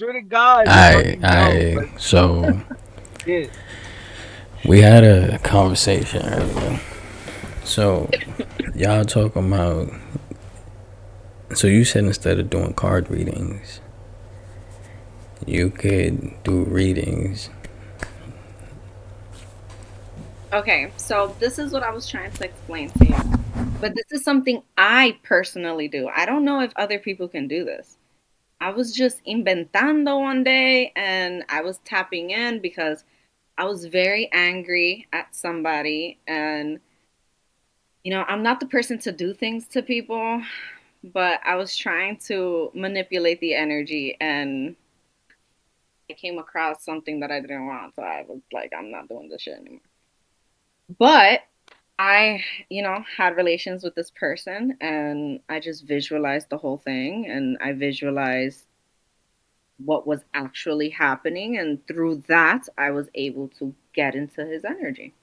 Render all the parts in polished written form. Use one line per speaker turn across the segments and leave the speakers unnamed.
swear to God, just
I
fucking go.
I
But
so
yeah,
we had a conversation earlier. So y'all talking about, so you said instead of doing card readings, you could do readings.
Okay, so this is what I was trying to explain to you. But this is something I personally do. I don't know if other people can do this. I was just inventando one day and I was tapping in because I was very angry at somebody. And, I'm not the person to do things to people, but I was trying to manipulate the energy and I came across something that I didn't want. So I was like, I'm not doing this shit anymore. But I, had relations with this person and I just visualized the whole thing and I visualized what was actually happening. And through that, I was able to get into his energy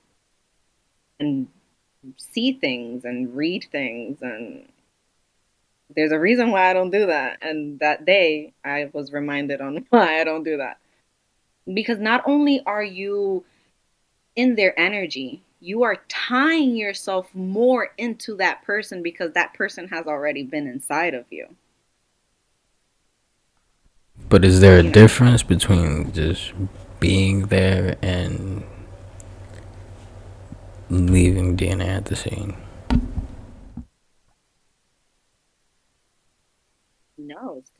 and see things and read things. And there's a reason why I don't do that. And that day, I was reminded on why I don't do that. Because not only are you in their energy, you are tying yourself more into that person because that person has already been inside of you.
But is there a
You know,
difference between just being there and leaving DNA at the scene?
no, it's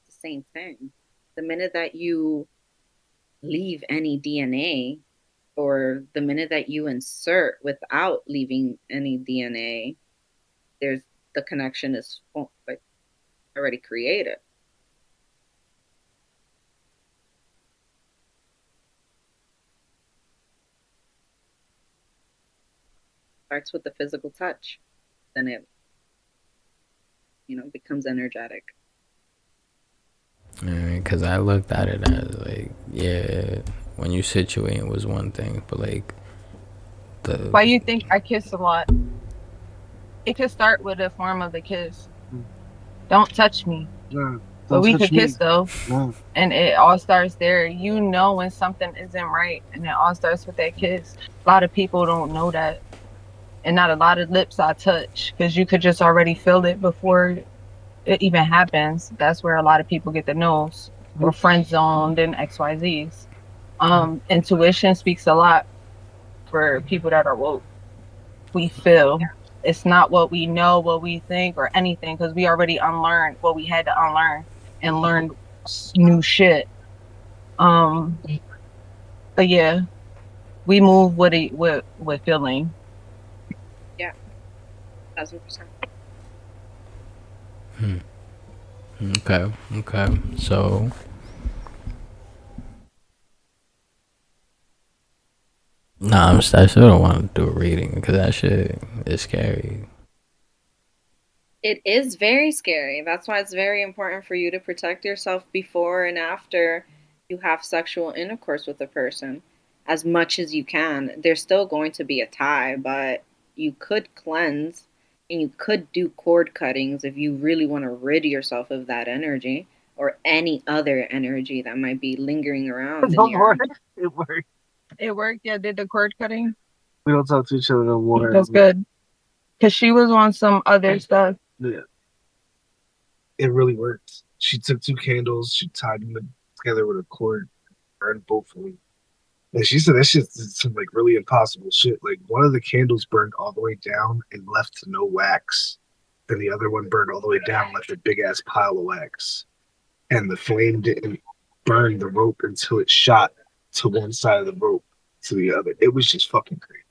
the same thing. The minute that you leave any DNA or the minute that you insert without leaving any DNA, there's the connection is like already created. Starts with the physical touch, then it becomes energetic.
Because I looked at it as like, yeah, when you situate it was one thing, but like the
Why you think I kiss a lot? It could start with a form of a kiss. Don't touch me.
nah,
But
don't
we
touch
could kiss
me.
though.
Nah.
And it all starts there. You know when something isn't right and it all starts with that kiss. A lot of people don't know that. And not a lot of lips I touch because you could just already feel it before it even happens. That's where a lot of people get the nose or friend zoned and XYZs. Intuition speaks a lot for people that are woke. We feel. It's not what we know, what we think, or anything, because we already unlearned what we had to unlearn and learned new shit. Um, but yeah, we move with it with feeling.
Yeah, 1,000%.
okay, okay. So nah, I still don't want to do a reading because that shit is scary.
It is very scary. That's why it's very important for you to protect yourself before and after you have sexual intercourse with a person as much as you can. There's still going to be a tie, but you could cleanse and you could do cord cuttings if you really want to rid yourself of that energy or any other energy that might be lingering around in
Don't
your.
worry, it worked.
It worked. Yeah, did the cord cutting.
We don't talk to each other no more.
That's good. Because she was on some other stuff.
Yeah, it really worked. She took two candles, she tied them together with a cord, burned both of them. And she said that shit did some like really impossible shit. Like one of the candles burned all the way down and left no wax. Then the other one burned all the way down and left a big ass pile of wax. And the flame didn't burn the rope until it shot to one side of the rope to the other. It was just fucking crazy.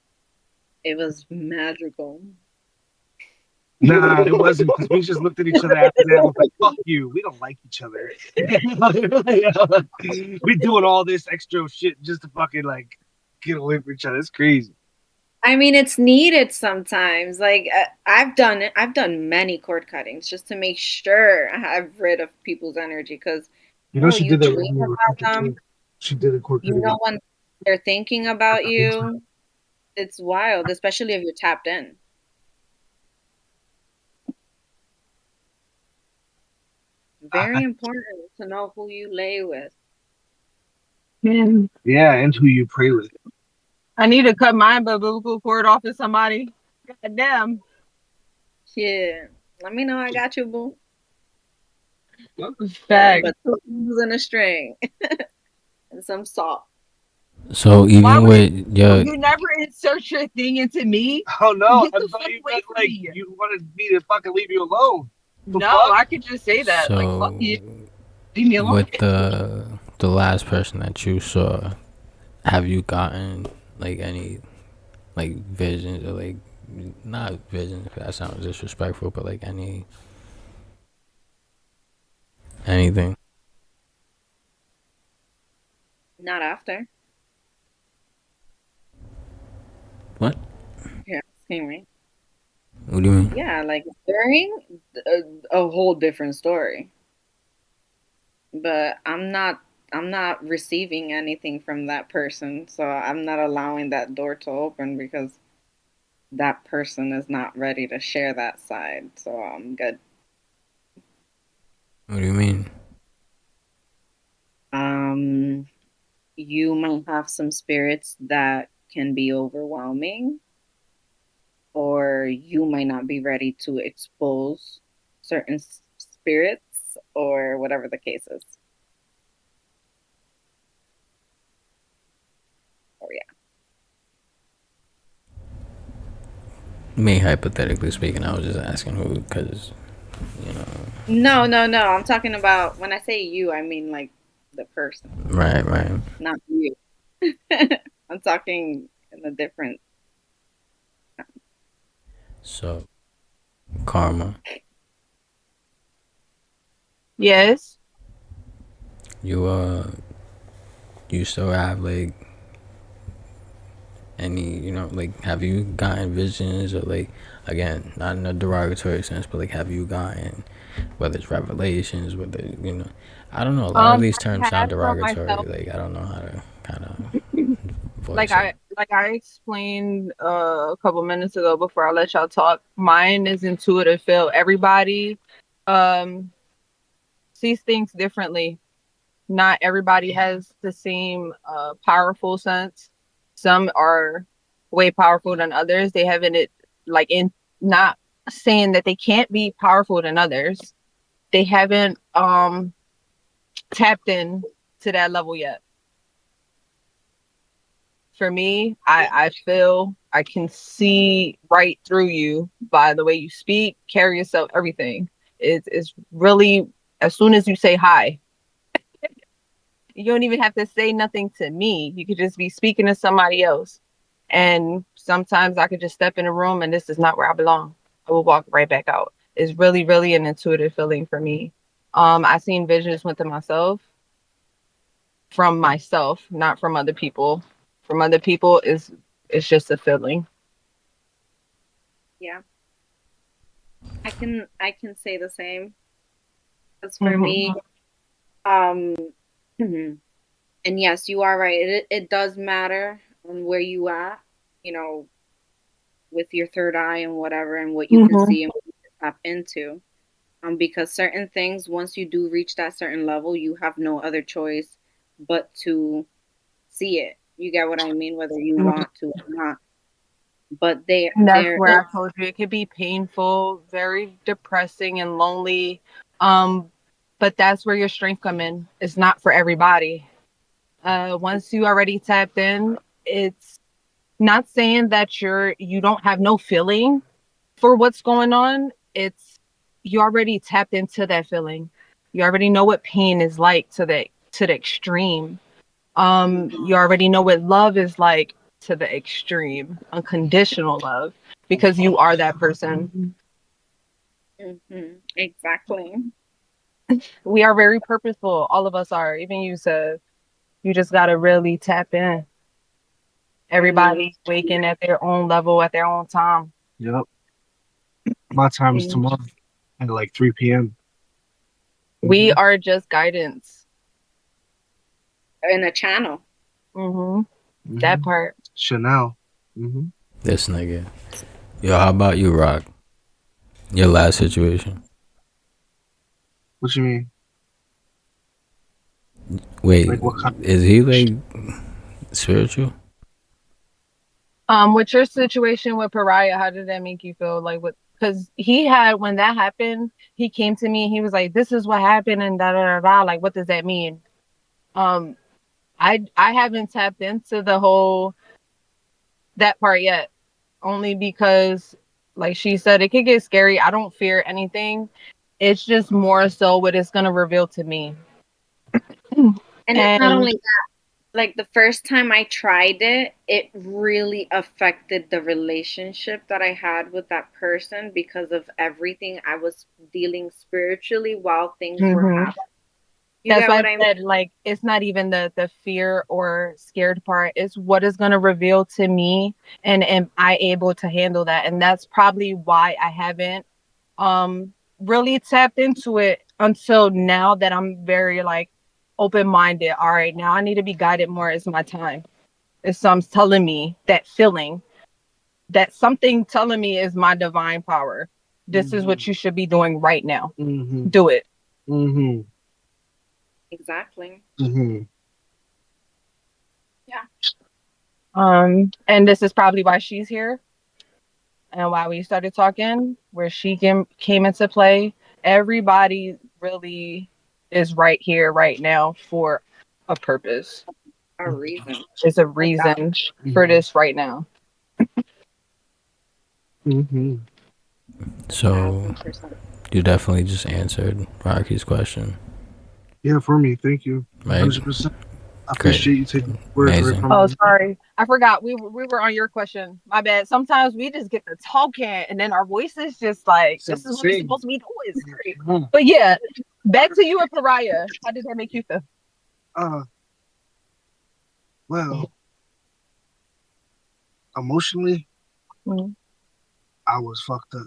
It was magical.
Nah, it wasn't because we just looked at each other after that and was like, fuck you. We don't like each other. We doing all this extra shit just to fucking like get away from each other. It's crazy.
I mean, it's needed sometimes. Like I've done it. I've done many cord cuttings just to make sure I'm rid of people's energy because
You know, she
you
did that
dream
when we were
about
fucking
them.
kids. She did a cord
You
cutting.
know when they're thinking about you. It's wild, especially if you're tapped in. very important to know who you lay with.
Man,
Yeah, and who you pray with.
I need to cut my umbilical cord off to somebody. God damn.
Yeah. Let me know I got you, boo.
Fact.
But 2 peas and a string and some salt.
So
Why
even
would
with your
you never insert your thing into me?
Oh no,
Get
I
the
thought
fuck
you
away
meant
from
like
me.
you wanted me to fucking leave you alone. The
No,
fuck?
I could just say that. Like, fuck
so
you. Leave me alone.
with the last person that you saw, have you gotten like any like visions or like not visions? That sounds disrespectful, but like anything.
Not after.
What?
You're asking me.
What do you mean?
Yeah, like during a whole different story. But I'm not receiving anything from that person, so I'm not allowing that door to open because that person is not ready to share that side. So I'm good.
What do you mean?
Um, you might have some spirits that can be overwhelming, or you might not be ready to expose certain spirits, or whatever the case is. Or yeah.
Me hypothetically speaking, I was just asking who because you know.
No, no, no. I'm talking about when I say you, I mean like the person,
Right.
not you. I'm talking in a different.
So karma,
Yes.
you you still have like any like have you gotten visions or like again not in a derogatory sense but like have you gotten whether it's revelations whether I don't know a lot of these terms
I
sound
have for
derogatory
myself.
like I don't know how to kind of
like
voice it.
I explained a couple minutes ago before I let y'all talk. Mine is intuitive feel. Everybody um sees things differently. Not everybody has the same powerful sense. Some are way powerful than others. They haven't it like in not saying that they can't be powerful than others. They haven't tapped in to that level yet. For me, I feel I can see right through you by the way you speak, carry yourself, everything. It's really as soon as you say hi, you don't even have to say nothing to me. You could just be speaking to somebody else. And sometimes I could just step in a room and this is not where I belong. I will walk right back out. It's really, really an intuitive feeling for me. I seen visions within myself from myself, not from other people. From other people is it's just a feeling.
Yeah, I can say the same. As for
Mm-hmm.
me, um, and yes, you are right. It does matter on where you at, you know, with your third eye and whatever, and what you can
Mm-hmm.
see and what you can tap into. Because certain things, once you do reach that certain level, you have no other choice but to see it. You get what I mean, whether you want to or not. But
And that's
there is,
where I told you it could be painful, very depressing and lonely. Um, but that's where your strength come in. It's not for everybody. Once you already tapped in, it's not saying that you don't have no feeling for what's going on. It's you already tapped into that feeling. You already know what pain is like to the extreme. You already know what love is like to the extreme, unconditional love, because you are that person.
exactly.
We are very purposeful. All of us are. Even you said you just gotta really tap in. Everybody waking at their own level at their own time.
Yep. My time's
Mhm.
tomorrow at like 3 p.m.
We are just guidance.
In a channel.
Hmm. That
Mm-hmm.
part.
Chanel. Mm-hmm.
This nigga, yo, how about you, Rock? Your last situation.
What you mean?
Wait,
Like what kind?
is he like spiritual?
With your situation with Pariah, how did that make you feel? Like, what? Because he had when that happened, he came to me and he was like, "This is what happened," and da da da da. Like, what does that mean? Um, I haven't tapped into the whole that part yet, only because, like she said, it could get scary. I don't fear anything. It's just more so what it's gonna reveal to me.
And it's not
And
only like the first time I tried it, it really affected the relationship that I had with that person because of everything I was dealing spiritually while things were
mhm.
happening. You
That's
get
why I
what I mean?
said, like, it's not even the fear or scared part. It's what is going to reveal to me, and am I able to handle that? And that's probably why I haven't really tapped into it until now that I'm very like open-minded. All right, now I need to be guided more. It's my time. It's some telling me that feeling, that something telling me is my divine power. This is what you should be doing right now.
Mm-hmm.
Do it.
Mm-hmm.
Exactly.
Mm-hmm.
And this is probably why she's here and why we started talking, where she came into play. Everybody really is right here, right now for a purpose.
A reason.
There's a
Like that.
reason for this right now.
Mm-hmm.
So
1000%.
you definitely just answered Rocky's question,
Yeah, for me, thank you.
right?
100%. I
Great,
appreciate you taking words right
amazing.
from
Oh,
me.
sorry. I forgot. We were on your question. My bad. Sometimes we just get to talking and then our voices just like, this is what we're
Same.
supposed to be doing. Sorry.
Uh,
But yeah, back to you and Pariah. How did that make you feel?
well, emotionally,
Mhm.
I was fucked up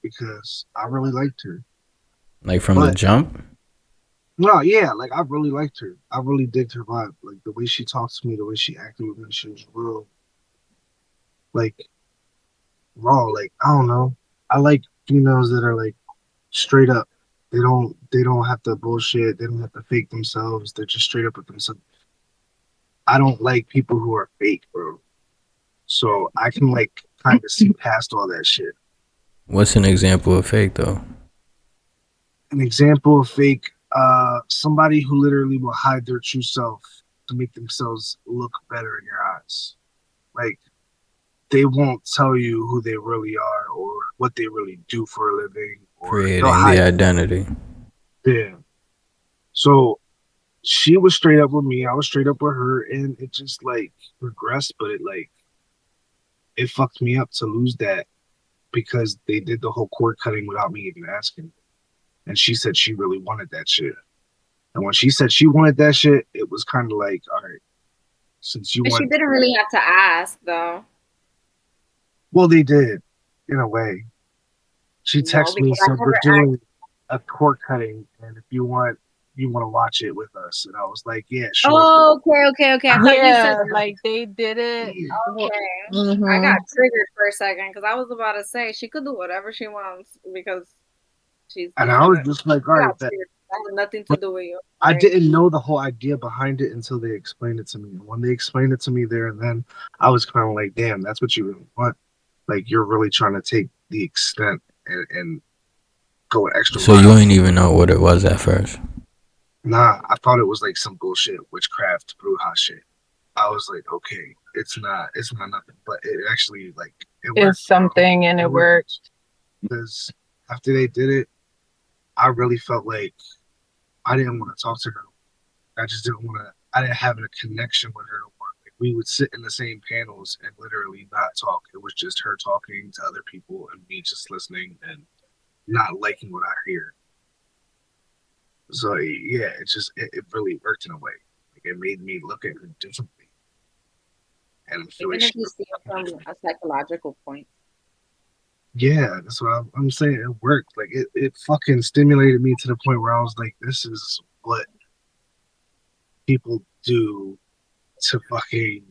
because I really liked her.
Like from the
But
jump.
no, yeah, like I really liked her. I really digged her vibe. Like the way she talked to me, the way she acted with me, she was real, like raw. Like I don't know. I like females that are like straight up. They don't have to bullshit. They don't have to fake themselves. They're just straight up with themselves. I don't like people who are fake, bro. So I can like kind of see past all that shit.
What's an example of fake though?
An example of fake, somebody who literally will hide their true self to make themselves look better in your eyes. Like they won't tell you who they really are or what they really do for a living, or they'll
Creating the
hide
identity.
them. So she was straight up with me. I was straight up with her, and it just like regressed, but it fucked me up to lose that because they did the whole cord cutting without me even asking. And she said she really wanted that shit. And when she said she wanted that shit, it was kind of like, all right, since you
But she
want,
didn't really have to ask though.
well, they did in a way. She
No,
texted me
because I
said we're
never asked.
doing a cord cutting, and if you want to watch it with us. And I was like, yeah, sure.
Oh, okay. I thought you said
Yeah, like they did it.
okay. I got
Mhm.
triggered for a second because I was about to say she could do whatever she wants because she's
And
just
I was
gonna.
just like, all
I
right,
got triggered. That had nothing to
but
do with you.
I
Right?
didn't know the whole idea behind it until they explained it to me. And when they explained it to me there and then, I was kind of like, damn, that's what you really want. Like you're really trying to take the extent and go an extra
So you
mile.
ain't even know what it was at first.
Nah, I thought it was like some bullshit witchcraft bruja shit. I was like, okay, it's not nothing, but it actually like it worked,
It's
bro.
something and it worked.
Because after they did it, I really felt like I didn't want to talk to her. I just didn't want to. I didn't have a connection with her no more. Like we would sit in the same panels and literally not talk. It was just her talking to other people and me just listening and not liking what I hear. So yeah, it really worked in a way. Like it made me look at her differently, and I feel like
Even
she,
if you see it from a psychological point.
yeah, that's what I'm saying. It worked. Like it fucking stimulated me to the point where I was like, this is what people do to fucking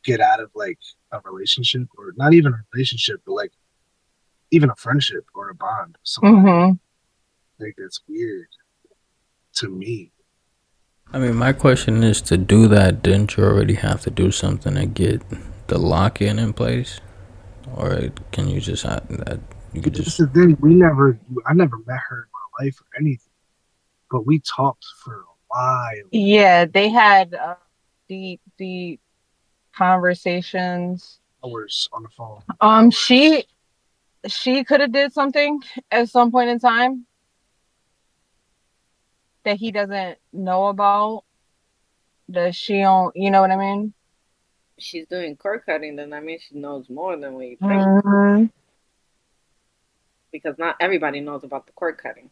get out of like a relationship, or not even a relationship, but like even a friendship or a bond. Somebody
Hmm.
like that's weird to me.
I mean, my question is, to do that, didn't you already have to do something to get the lock-in in place? Or can you just have that? You could
But that's
just.
the thing. I never met her in my life or anything, but we talked for a while,
Yeah, they had deep conversations.
hours on the phone,
Um,
hours.
she she could have did something at some point in time that he doesn't know about. That she don't, you know what I mean?
She's doing cord cutting, then that means she knows more than we think.
Mhm.
Because not everybody knows about the cord cutting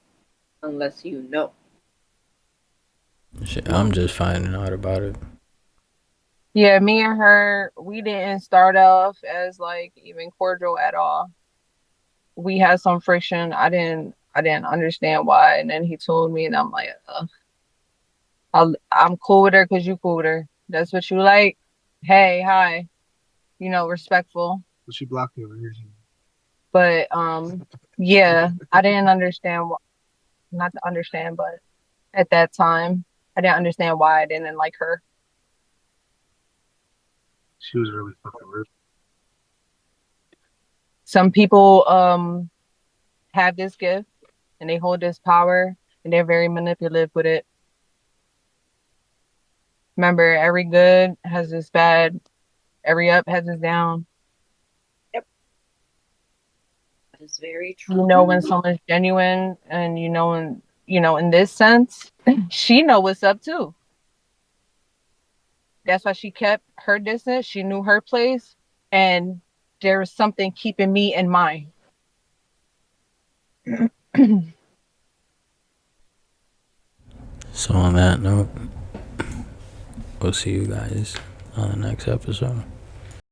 unless you know.
Shit, I'm just finding out about it.
Yeah, me and her, we didn't start off as like even cordial at all. We had some friction. I didn't understand why, and then he told me, and I'm like, I'm cool with her because you cool with her. That's what you like. Hey, hi, respectful.
But she blocked me on everything.
But yeah, I didn't understand. Not to understand, but at that time, I didn't understand why I didn't like her.
She was really fucking rude.
Some people have this gift and they hold this power and they're very manipulative with it. Remember, every good has its bad, every up has its down.
Yep. That is very
You know when
true.
someone's genuine, and in this sense, she know what's up too. That's why she kept her distance. She knew her place, and there was something keeping me in mine.
So on that note, we'll see you guys on the next episode.